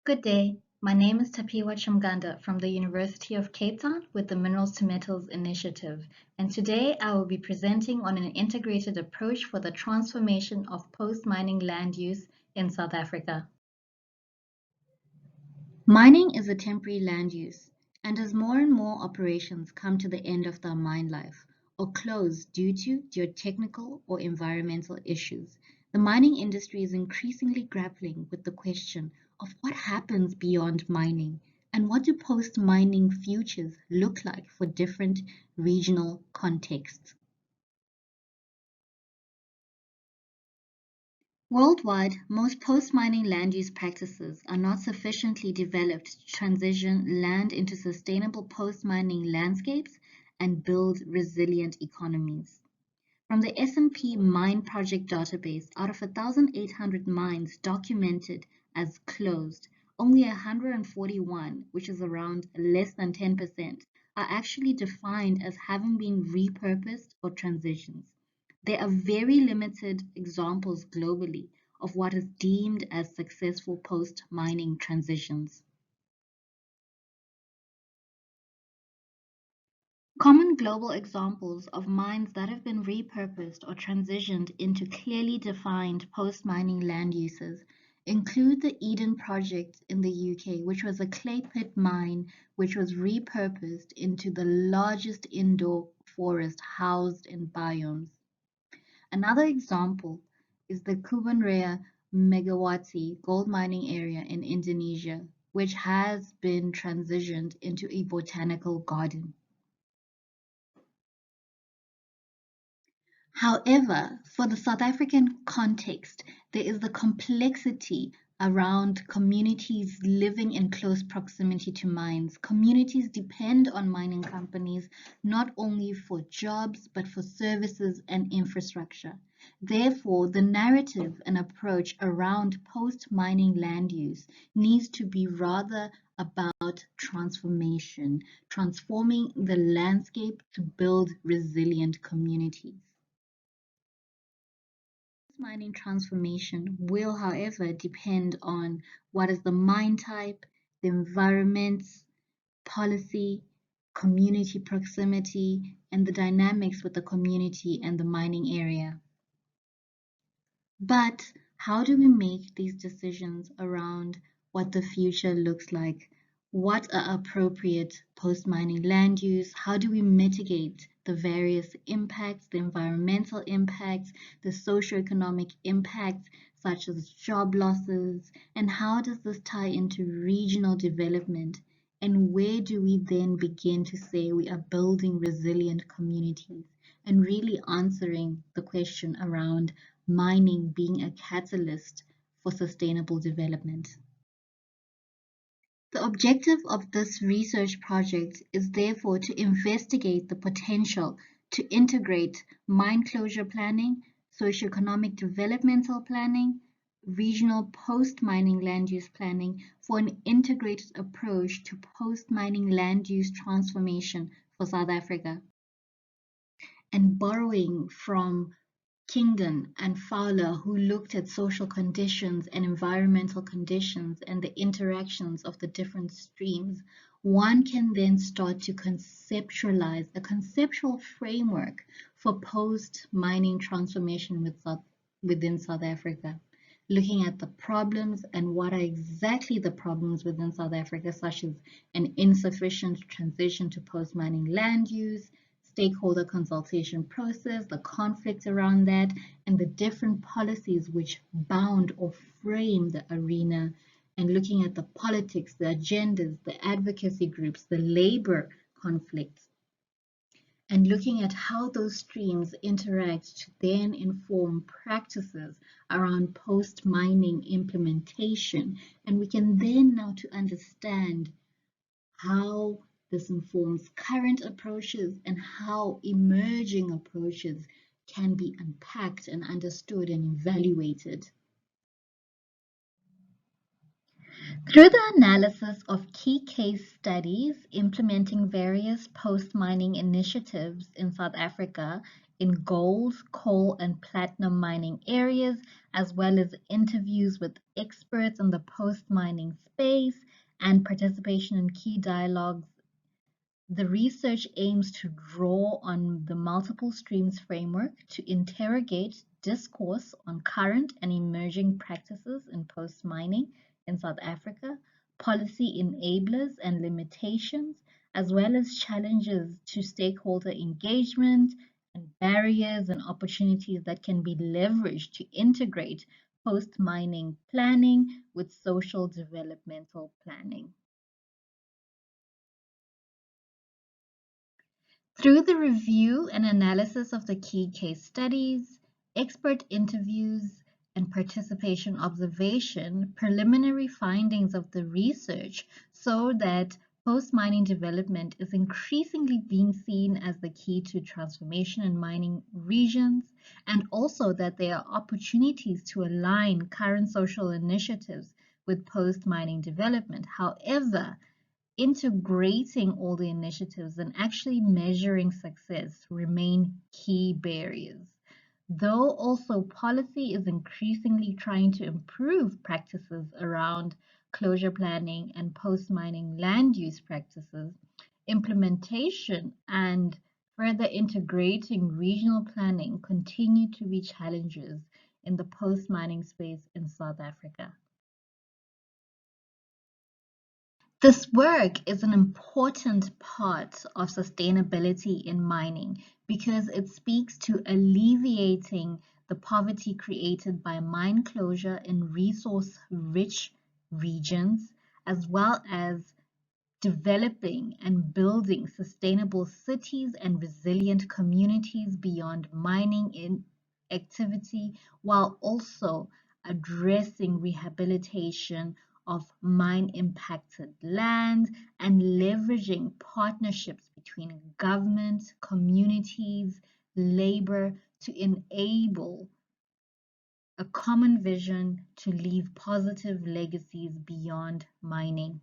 Good day. My name is Tapiwa Chamganda from the University of Cape Town with the Minerals to Metals Initiative, and today I will be presenting on an integrated approach for the transformation of post-mining land use in South Africa. Mining is a temporary land use, and as more and more operations come to the end of their mine life or close due to geotechnical or environmental issues, the mining industry is increasingly grappling with the question of what happens beyond mining and what do post-mining futures look like for different regional contexts. Worldwide, most post-mining land use practices are not sufficiently developed to transition land into sustainable post-mining landscapes and build resilient economies. From the S&P Mine Project database, out of 1,800 mines documented as closed, only 141, which is around less than 10%, are actually defined as having been repurposed or transitions. There are very limited examples globally of what is deemed as successful post-mining transitions. Common global examples of mines that have been repurposed or transitioned into clearly defined post-mining land uses include the Eden Project in the UK, which was a clay pit mine which was repurposed into the largest indoor forest housed in biomes. Another example is the Kubon Raya Megawati gold mining area in Indonesia, which has been transitioned into a botanical garden. However, for the South African context, there is the complexity around communities living in close proximity to mines. Communities depend on mining companies not only for jobs, but for services and infrastructure. Therefore, the narrative and approach around post-mining land use needs to be rather about transformation, transforming the landscape to build resilient communities. Mining transformation will, however, depend on what is the mine type, the environment, policy, community proximity, and the dynamics with the community and the mining area. But how do we make these decisions around what the future looks like? What are appropriate post-mining land use? How do we mitigate the various impacts, the environmental impacts, the socioeconomic impacts, such as job losses? And how does this tie into regional development? And where do we then begin to say we are building resilient communities and really answering the question around mining being a catalyst for sustainable development? The objective of this research project is therefore to investigate the potential to integrate mine closure planning, socioeconomic developmental planning, regional post-mining land use planning for an integrated approach to post-mining land use transformation for South Africa. And borrowing from Kingdon and Fowler, who looked at social conditions and environmental conditions and the interactions of the different streams, one can then start to conceptualize a conceptual framework for post-mining transformation within South Africa, looking at the problems and what are exactly the problems within South Africa, such as an insufficient transition to post-mining land use, stakeholder consultation process, the conflict around that, and the different policies which bound or frame the arena, and looking at the politics, the agendas, the advocacy groups, the labor conflicts, and looking at how those streams interact to then inform practices around post-mining implementation. And we can then now to understand how this informs current approaches and how emerging approaches can be unpacked and understood and evaluated. Through the analysis of key case studies implementing various post-mining initiatives in South Africa, in gold, coal, and platinum mining areas, as well as interviews with experts in the post-mining space and participation in key dialogues. The research aims to draw on the multiple streams framework to interrogate discourse on current and emerging practices in post-mining in South Africa, policy enablers and limitations, as well as challenges to stakeholder engagement and barriers and opportunities that can be leveraged to integrate post-mining planning with social developmental planning. Through the review and analysis of the key case studies, expert interviews, and participation observation, preliminary findings of the research show that post-mining development is increasingly being seen as the key to transformation in mining regions, and also that there are opportunities to align current social initiatives with post-mining development. However, integrating all the initiatives and actually measuring success remain key barriers. Though also policy is increasingly trying to improve practices around closure planning and post-mining land use practices, implementation and further integrating regional planning continue to be challenges in the post-mining space in South Africa. This work is an important part of sustainability in mining because it speaks to alleviating the poverty created by mine closure in resource-rich regions, as well as developing and building sustainable cities and resilient communities beyond mining activity, while also addressing rehabilitation of mine impacted land and leveraging partnerships between government, communities, labor to enable a common vision to leave positive legacies beyond mining.